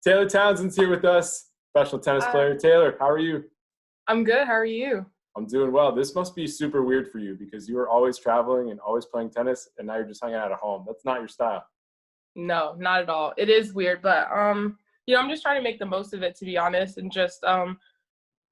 Taylor Townsend's here with us, professional tennis Uh, player. Taylor, how are you? I'm good. How are you? I'm doing well. This must be super weird for you because you were always traveling and always playing tennis, and now you're just hanging out at home. That's not your style. No, not at all. It is weird, but I'm just trying to make the most of it, to be honest, and just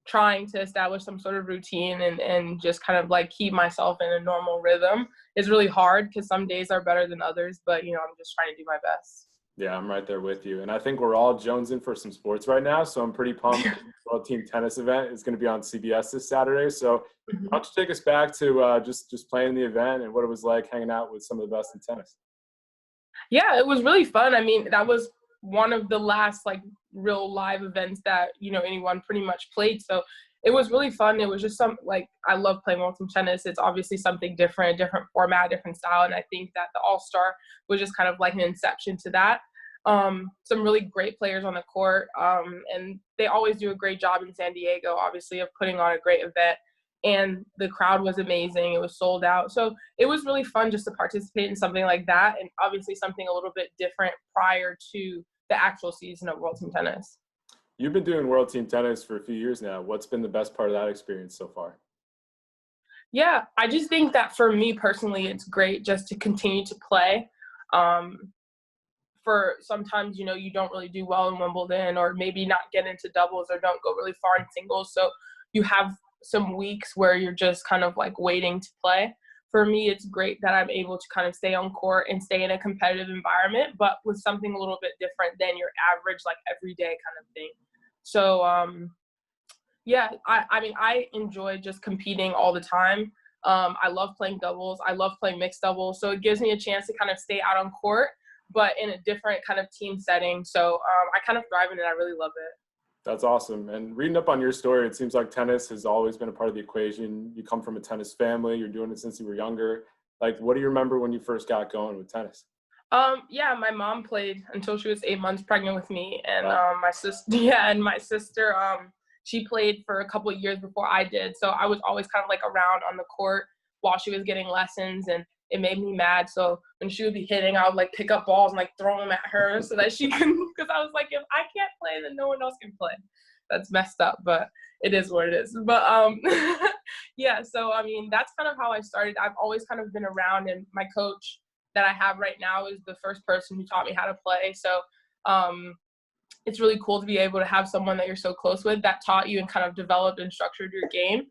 trying to establish some sort of routine and just kind of like keep myself in a normal rhythm. It's really hard because some days are better than others, but I'm just trying to do my best. Yeah, I'm right there with you. And I think we're all jonesing for some sports right now, so I'm pretty pumped. The World Team Tennis event is going to be on CBS this Saturday. So why don't you take us back to just playing the event and what it was like hanging out with some of the best in tennis? Yeah, it was really fun. I mean, that was one of the last like real live events that, anyone pretty much played. So it was really fun. It was just I love playing World Team Tennis. It's obviously something different, different format, different style. And I think that the AllStar was just kind of like an inception to that. Some really great players on the court. And they always do a great job in San Diego, obviously, of putting on a great event. And the crowd was amazing. It was sold out. So it was really fun just to participate in something like that, and obviously something a little bit different prior to the actual season of World Team Tennis. You've been doing World Team Tennis for a few years now. What's been the best part of that experience so far? Yeah, I just think that for me personally, it's great just to continue to play. For sometimes, you don't really do well in Wimbledon, or maybe not get into doubles, or don't go really far in singles. So you have some weeks where you're just kind of like waiting to play. For me, it's great that I'm able to kind of stay on court and stay in a competitive environment, but with something a little bit different than your average, like everyday kind of thing. So, yeah, I mean, I enjoy just competing all the time. I love playing doubles. I love playing mixed doubles. So it gives me a chance to kind of stay out on court, but in a different kind of team setting. So I kind of thrive in it. I really love it. That's awesome. And reading up on your story, it seems like tennis has always been a part of the equation. You come from a tennis family. You're doing it since you were younger. Like, what do you remember when you first got going with tennis? Yeah, my mom played until she was 8 months pregnant with me, and Wow. my sister, yeah, and my sister, she played for a couple of years before I did. So I was always kind of like around on the court while she was getting lessons, and it made me mad. So when she would be hitting, I would like pick up balls and like throw them at her so that she can, because I was like, if I can't play, then no one else can play. That's messed up, but it is what it is. But yeah, so I mean, that's kind of how I started. I've always kind of been around, and my coach that I have right now is the first person who taught me how to play. So it's really cool to be able to have someone that you're so close with that taught you and kind of developed and structured your game.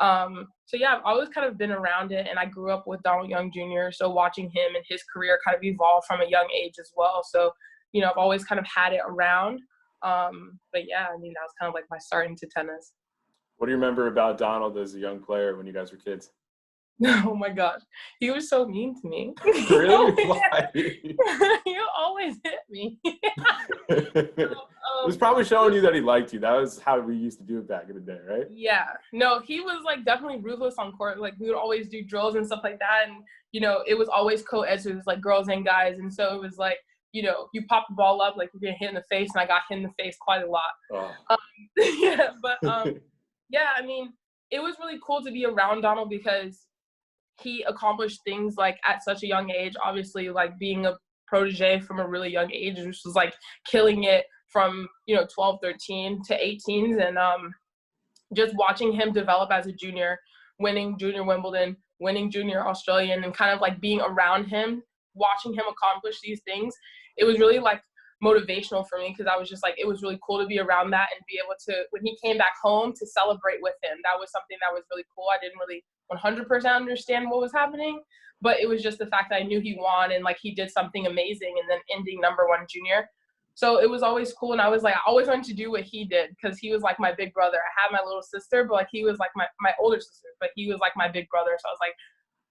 So yeah, I've always kind of been around it, and I grew up with Donald Young Jr., so watching him and his career kind of evolve from a young age as well. So, I've always kind of had it around. But yeah, I mean, that was kind of like my start into tennis. What do you remember about Donald as a young player when you guys were kids? Oh my gosh, he was so mean to me. Really? Why? He always hit me. It was probably showing you that he liked you. That was how we used to do it back in the day, right? Yeah, no, he was like definitely ruthless on court. Like we would always do drills and stuff like that, and it was always co-ed, so it was like girls and guys, and so it was like you pop the ball up, like you're getting hit in the face, and I got hit in the face quite a lot. Oh. Yeah, but yeah, I mean, it was really cool to be around Donald because he accomplished things like at such a young age. Obviously, like being a protege from a really young age, which was like killing it from 12, 13 to 18s, and just watching him develop as a junior, winning junior Wimbledon, winning junior Australian, and kind of like being around him, watching him accomplish these things. It was really like motivational for me because I was just like, it was really cool to be around that and be able to, when he came back home, to celebrate with him. That was something that was really cool. I didn't really 100% understand what was happening, but it was just the fact that I knew he won and like he did something amazing and then ending number one junior. So it was always cool, and I was like, I always wanted to do what he did because he was like my big brother. I had my little sister, but like he was like my older sister, but he was like my big brother. So I was like,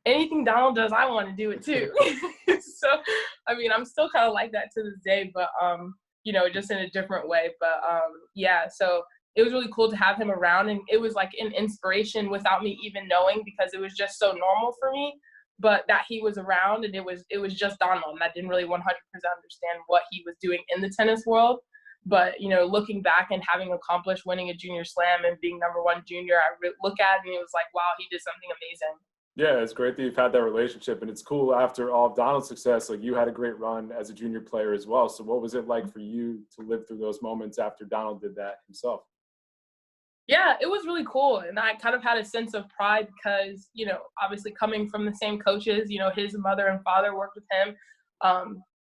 anything Donald does, I want to do it too. So, I mean, I'm still kind of like that to this day, but just in a different way. But yeah, so it was really cool to have him around, and it was like an inspiration without me even knowing because it was just so normal for me. But that he was around, and it was just Donald, and I didn't really 100% understand what he was doing in the tennis world. But looking back and having accomplished winning a junior slam and being number one junior, I look at it and it was like, wow, he did something amazing. Yeah, it's great that you've had that relationship, and it's cool after all of Donald's success, like you had a great run as a junior player as well. So what was it like for you to live through those moments after Donald did that himself? Yeah, it was really cool, and I kind of had a sense of pride because, obviously coming from the same coaches, his mother and father worked with him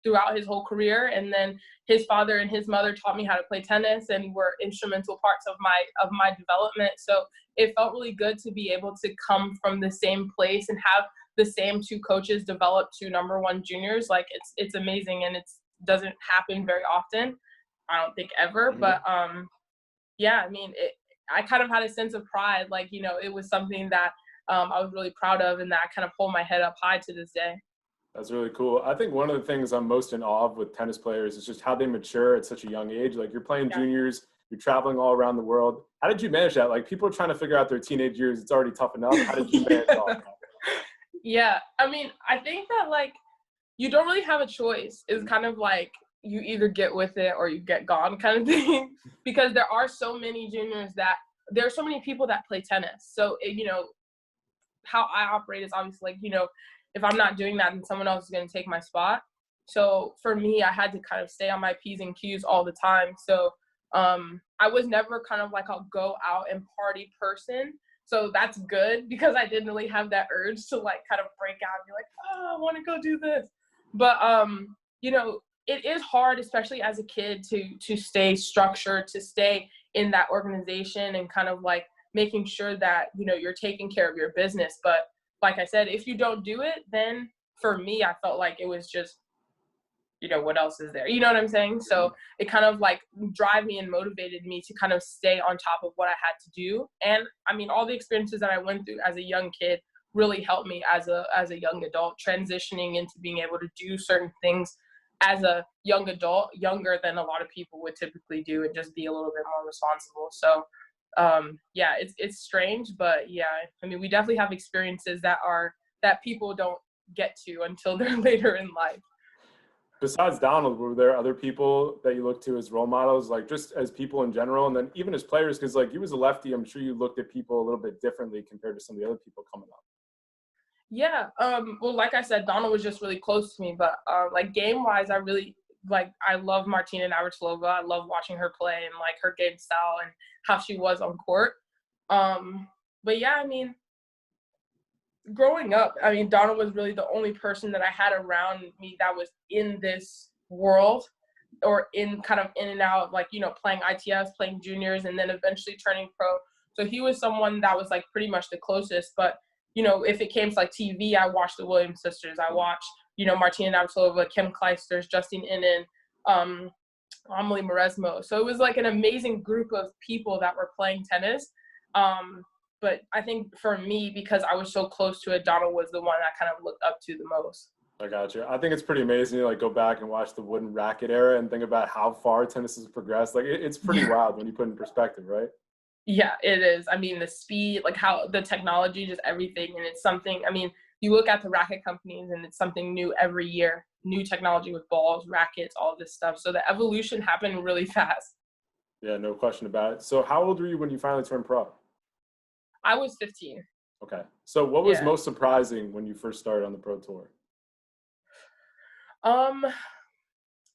throughout his whole career, and then his father and his mother taught me how to play tennis and were instrumental parts of my development. So it felt really good to be able to come from the same place and have the same two coaches develop two number one juniors. Like it's amazing, and it doesn't happen very often. I don't think ever, Mhm. but yeah, I mean, I kind of had a sense of pride. Like, it was something that I was really proud of and that I kind of hold my head up high to this day. That's really cool. I think one of the things I'm most in awe of with tennis players is just how they mature at such a young age. Like you're playing Yeah. juniors, you're traveling all around the world. How did you manage that? Like people are trying to figure out their teenage years. It's already tough enough. How did you manage all of Yeah. I mean, I think that like you don't really have a choice. It's kind of like you either get with it or you get gone kind of thing. Because there are so many juniors that there are so many people that play tennis. So, how I operate is obviously like, if I'm not doing that, then someone else is going to take my spot. So for me, I had to kind of stay on my P's and Q's all the time. So I was never kind of like a go out and party person. So that's good because I didn't really have that urge to like kind of break out and be like, oh, I want to go do this. But it is hard, especially as a kid, to stay structured, to stay in that organization and kind of like making sure that, you're taking care of your business. But like I said, if you don't do it, then for me, I felt like it was just, what else is there? You know what I'm saying? that? So it kind of like drive me and motivated me to kind of stay on top of what I had to do. And I mean, all the experiences that I went through as a young kid really helped me as a young adult, transitioning into being able to do certain things as a young adult, younger than a lot of people would typically do, and just be a little bit more responsible. So yeah, it's strange, but yeah, I mean, we definitely have experiences that people don't get to until they're later in life. Besides Donald, were there other people that you looked to as role models, like just as people in general, and then even as players? Because like you was a lefty, I'm sure you looked at people a little bit differently compared to some of the other people coming up. Yeah, well, like I said, Donald was just really close to me, but like game wise, I really I love Martina Navratilova. I love watching her play and like her game style and how she was on court. Um, but yeah, I mean, growing up, I mean, Donald was really the only person that I had around me that was in this world or in kind of in and out of like, playing ITS, playing juniors, and then eventually turning pro. So he was someone that was like pretty much the closest. But, if it came to like TV, I watched the Williams sisters. I watched, Martina Navratilova, Kim Kleisters, Justine Innen, um, Amelie Mauresmo. So it was like an amazing group of people that were playing tennis. But I think for me, because I was so close to it, Donald was the one I kind of looked up to the most. I got you. I think it's pretty amazing to like go back and watch the wooden racket era and think about how far tennis has progressed. Like it's pretty Yeah. wild when you put it in perspective, right? Yeah, it is. I mean, the speed, like how the technology, just everything. And it's something, I mean, you look at the racket companies and it's something new every year, new technology with balls, rackets, all this stuff. So the evolution happened really fast. Yeah, no question about it. So how old were you when you finally turned pro? I was 15. Okay. So what was Yeah. most surprising when you first started on the pro tour? Um,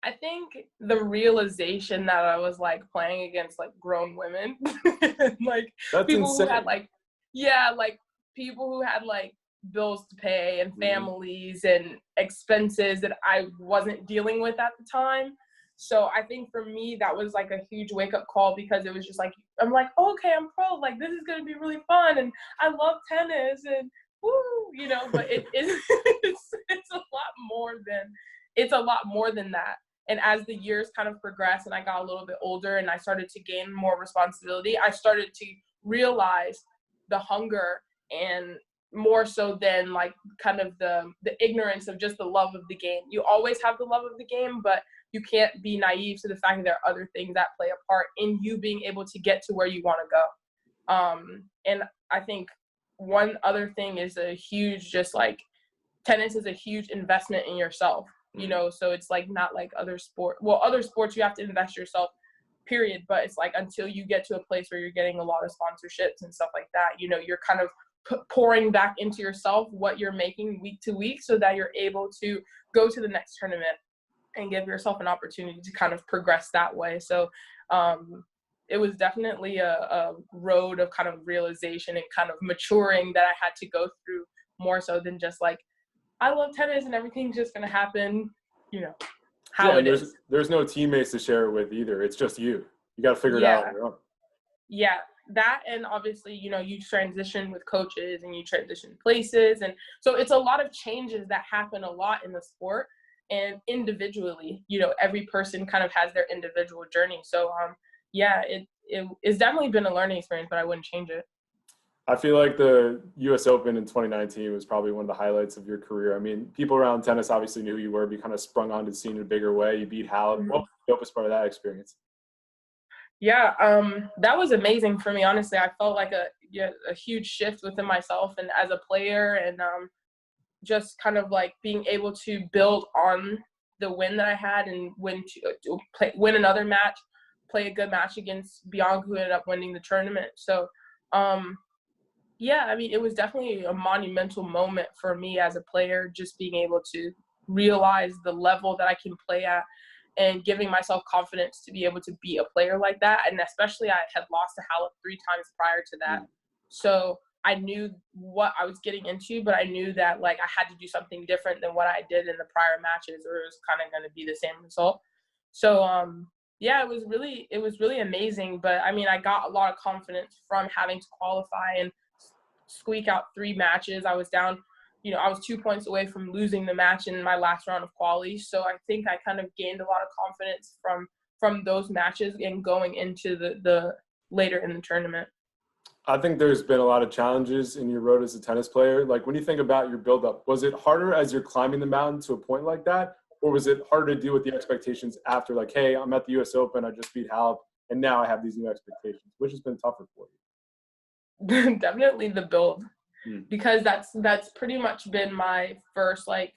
I think the realization that I was like playing against like grown women, like That's people who had insane. like, yeah, like people who had like bills to pay and Mhm. families and expenses that I wasn't dealing with at the time. So I think for me, that was like a huge wake up call because it was just like, I'm like, oh, okay, I'm pro. Like, this is going to be really fun. And I love tennis and woo, but it's a lot more than that. And as the years kind of progressed and I got a little bit older and I started to gain more responsibility, I started to realize the hunger and more so than like kind of the ignorance of just the love of the game. You always have the love of the game, but you can't be naive to the fact that there are other things that play a part in you being able to get to where you want to go. And I think one other thing is a huge, just like tennis is a huge investment in yourself, Mhm. so it's like not like other sports you have to invest yourself, period. But it's like until you get to a place where you're getting a lot of sponsorships and stuff like that, you're kind of pouring back into yourself what you're making week to week so that you're able to go to the next tournament and give yourself an opportunity to kind of progress that way. So it was definitely a road of kind of realization and kind of maturing that I had to go through, more so than just like, I love tennis and everything's just going to happen, how it is. There's no teammates to share it with either. It's just you. You got to figure it out on your own. Yeah, that, and obviously, you transition with coaches and you transition places. And so it's a lot of changes that happen a lot in the sport. And individually, every person kind of has their individual journey. So, it's definitely been a learning experience, but I wouldn't change it. I feel like the U.S. Open in 2019 was probably one of the highlights of your career. I mean, people around tennis obviously knew who you were, but you kind of sprung onto the scene in a bigger way. You beat Halep. Mm-hmm. What was the dopest part of that experience? Yeah, that was amazing for me. Honestly, I felt like a huge shift within myself and as a player, and just kind of like being able to build on the win that I had and win another match, play a good match against Bianca, who ended up winning the tournament. So, it was definitely a monumental moment for me as a player, just being able to realize the level that I can play at and giving myself confidence to be able to be a player like that. And especially I had lost to Halep 3 times prior to that. So I knew what I was getting into, but I knew that like I had to do something different than what I did in the prior matches, or it was kind of going to be the same result. So, it was really amazing. But I mean, I got a lot of confidence from having to qualify and squeak out 3 matches. I was down, I was 2 points away from losing the match in my last round of quali. So I think I kind of gained a lot of confidence from those matches and going into the later in the tournament. I think there's been a lot of challenges in your road as a tennis player. Like when you think about your build-up, was it harder as you're climbing the mountain to a point like that? Or was it harder to deal with the expectations after, like, hey, I'm at the U.S. Open, I just beat Halep, and now I have these new expectations? Which has been tougher for you? Definitely the build, because that's pretty much been my first like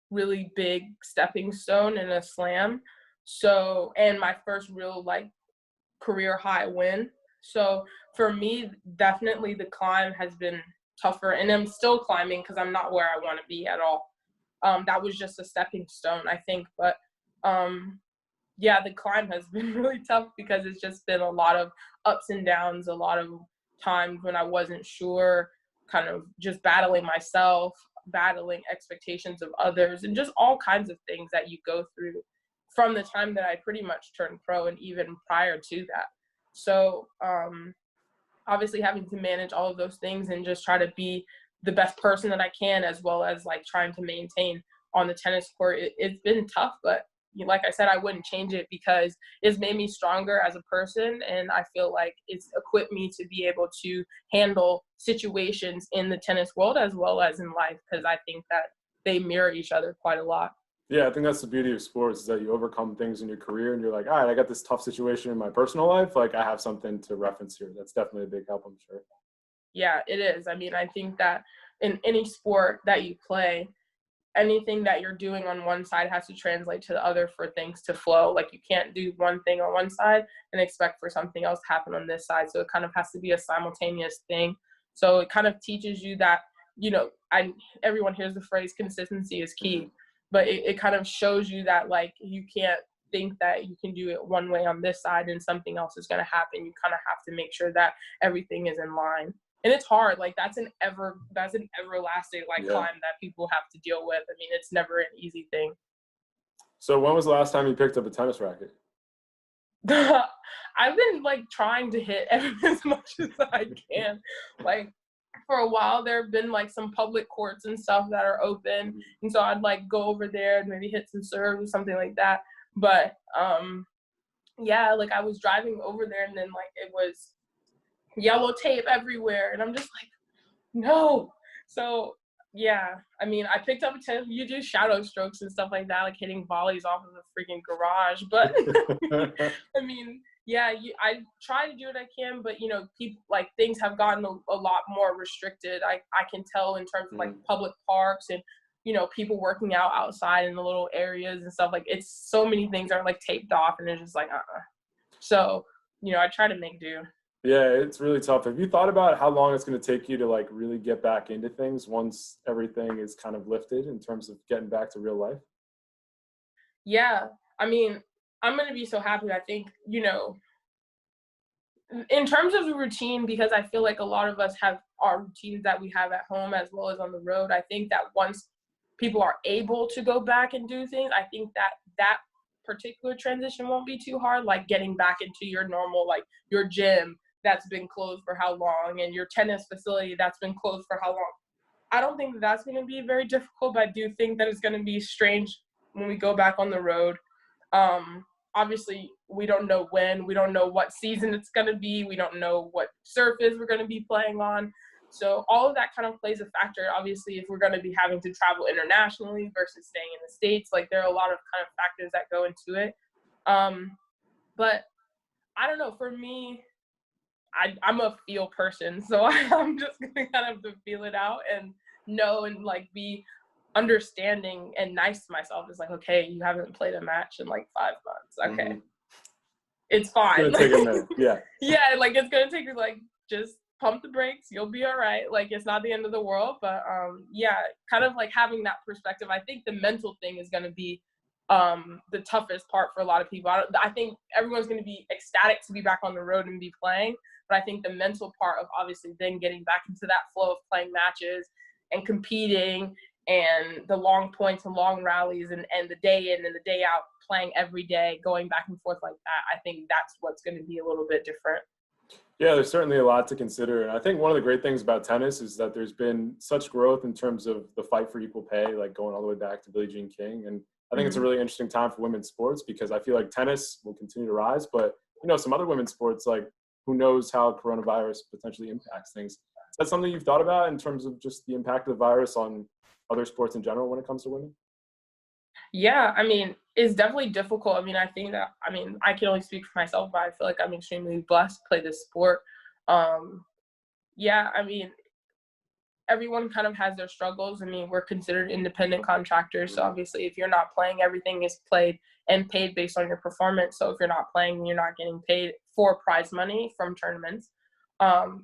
really big stepping stone in a slam. So, and my first real like career high win. So for me, definitely the climb has been tougher, and I'm still climbing because I'm not where I want to be at all. That was just a stepping stone, I think. But the climb has been really tough because it's just been a lot of ups and downs, a lot of times when I wasn't sure, kind of just battling myself, battling expectations of others, and just all kinds of things that you go through from the time that I pretty much turned pro and even prior to that. So obviously having to manage all of those things and just try to be the best person that I can, as well as like trying to maintain on the tennis court, it's been tough. But like I said, I wouldn't change it because it's made me stronger as a person, and I feel like it's equipped me to be able to handle situations in the tennis world as well as in life, because I think that they mirror each other quite a lot. Yeah, I think that's the beauty of sports, is that you overcome things in your career and you're like, all right, I got this tough situation in my personal life. Like I have something to reference here. That's definitely a big help, I'm sure. Yeah, it is. I mean, I think that in any sport that you play, anything that you're doing on one side has to translate to the other for things to flow. Like you can't do one thing on one side and expect for something else to happen on this side. So it kind of has to be a simultaneous thing. So it kind of teaches you that, everyone hears the phrase consistency is key, but it kind of shows you that like you can't think that you can do it one way on this side and something else is going to happen. You kind of have to make sure that everything is in line. And it's hard. Like that's an everlasting climb that people have to deal with. I mean, it's never an easy thing. So when was the last time you picked up a tennis racket? I've been like trying to hit as much as I can. Like for a while, there have been like some public courts and stuff that are open, and so I'd like go over there and maybe hit some serves or something like that. But like I was driving over there, and then like it was yellow tape everywhere, and I'm just like, no. So I mean, I picked up a tennis. You do shadow strokes and stuff like that, like hitting volleys off of the freaking garage. But I mean, I try to do what I can, but people like things have gotten a lot more restricted. I can tell in terms of like public parks and people working out outside in the little areas and stuff. Like it's so many things are like taped off, and it's just like So I try to make do. Yeah, it's really tough. Have you thought about how long it's going to take you to like really get back into things once everything is kind of lifted in terms of getting back to real life? Yeah, I mean, I'm gonna be so happy. I think, in terms of the routine, because I feel like a lot of us have our routines that we have at home as well as on the road. I think that once people are able to go back and do things, I think that that particular transition won't be too hard. Like getting back into your normal, like your gym that's been closed for how long, and your tennis facility that's been closed for how long. I don't think that that's going to be very difficult, but I do think that it's going to be strange when we go back on the road. Obviously, we don't know when, we don't know what season it's going to be, we don't know what surface we're going to be playing on. So all of that kind of plays a factor. Obviously, if we're going to be having to travel internationally versus staying in the States, like there are a lot of kind of factors that go into it. But I don't know. For me, I'm a feel person, so I'm just gonna kind of have to feel it out and know and like be understanding and nice to myself. It's like, okay, you haven't played a match in like 5 months. Okay, Mhm. it's It's fine. going to take a minute. Yeah. Yeah, like it's gonna take you like just pump the brakes. You'll be all right. Like it's not the end of the world, but yeah, kind of like having that perspective. I think the mental thing is gonna be the toughest part for a lot of people. I think everyone's gonna be ecstatic to be back on the road and be playing, but I think the mental part of obviously then getting back into that flow of playing matches and competing and the long points and long rallies and the day in and the day out playing every day, going back and forth like that, I think that's what's going to be a little bit different. Yeah, there's certainly a lot to consider. And I think one of the great things about tennis is that there's been such growth in terms of the fight for equal pay, like going all the way back to Billie Jean King. And I think it's a Hmm. really interesting time for women's sports because I feel like tennis will continue to rise, but some other women's sports, like who knows how coronavirus potentially impacts things. Is that something you've thought about in terms of just the impact of the virus on other sports in general when it comes to women? Yeah, I mean, it's definitely difficult. I mean, I think that, I mean, I can only speak for myself, but I feel like I'm extremely blessed to play this sport. Um, yeah, I mean, everyone kind of has their struggles. I mean, we're considered independent contractors. So Mhm. obviously, if you're not playing, everything is played and paid based on your performance. So if you're not playing, you're not getting paid for prize money from tournaments.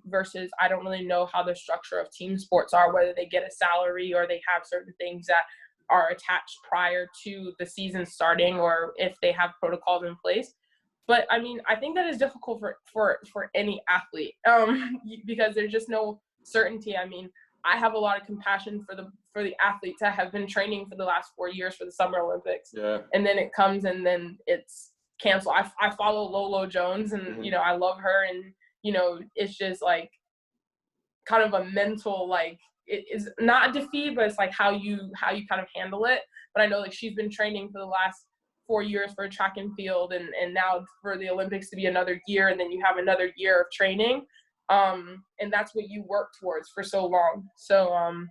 Versus, I don't really know how the structure of team sports are, whether they get a salary or they have certain things that are attached prior to the season starting, or if they have protocols in place. But I mean, I think that is difficult for any athlete because there's just no certainty. I mean, I have a lot of compassion for the athletes that have been training for the last 4 years for the Summer Olympics, Yeah. and then it comes and then it's canceled. I follow Lolo Jones, and Hmm. I love her, and it's just like kind of a mental like it is not a defeat, but it's like how you kind of handle it. But I know like she's been training for the last 4 years for track and field, and now for the Olympics to be another year, and then you have another year of training, and that's what you work towards for so long. So I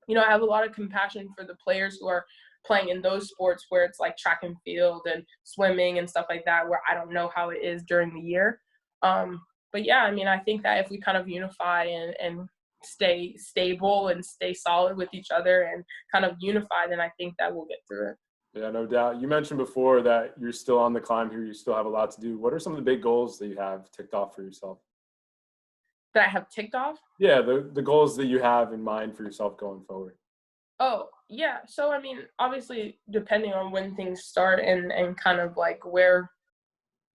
have a lot of compassion for the players who are playing in those sports where it's like track and field and swimming and stuff like that, where I don't know how it is during the year. But yeah, I mean, I think that if we kind of unify and stay stable and stay solid with each other and kind of unify, then I think that we'll get through it. Yeah, no doubt. You mentioned before that you're still on the climb here. You still have a lot to do. What are some of the big goals that you have ticked off for yourself? That I have ticked off. Yeah, the goals that you have in mind for yourself going forward. Oh, yeah. So I mean, obviously, depending on when things start and kind of like where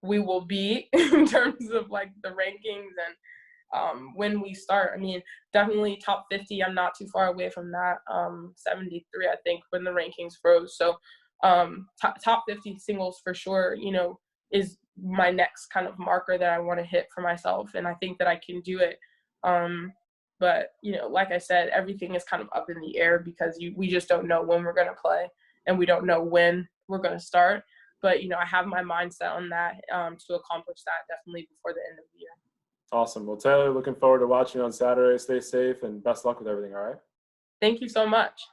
we will be in terms of like the rankings and when we start. I mean, definitely top 50. I'm not too far away from that. 73, I think, when the rankings froze. So top 50 singles for sure, is my next kind of marker that I want to hit for myself. And I think that I can do it. Um, but, like I said, everything is kind of up in the air because we just don't know when we're going to play and we don't know when we're going to start. But, I have my mindset on that to accomplish that definitely before the end of the year. Awesome. Well, Taylor, looking forward to watching you on Saturday. Stay safe and best luck with everything. All right. Thank you so much.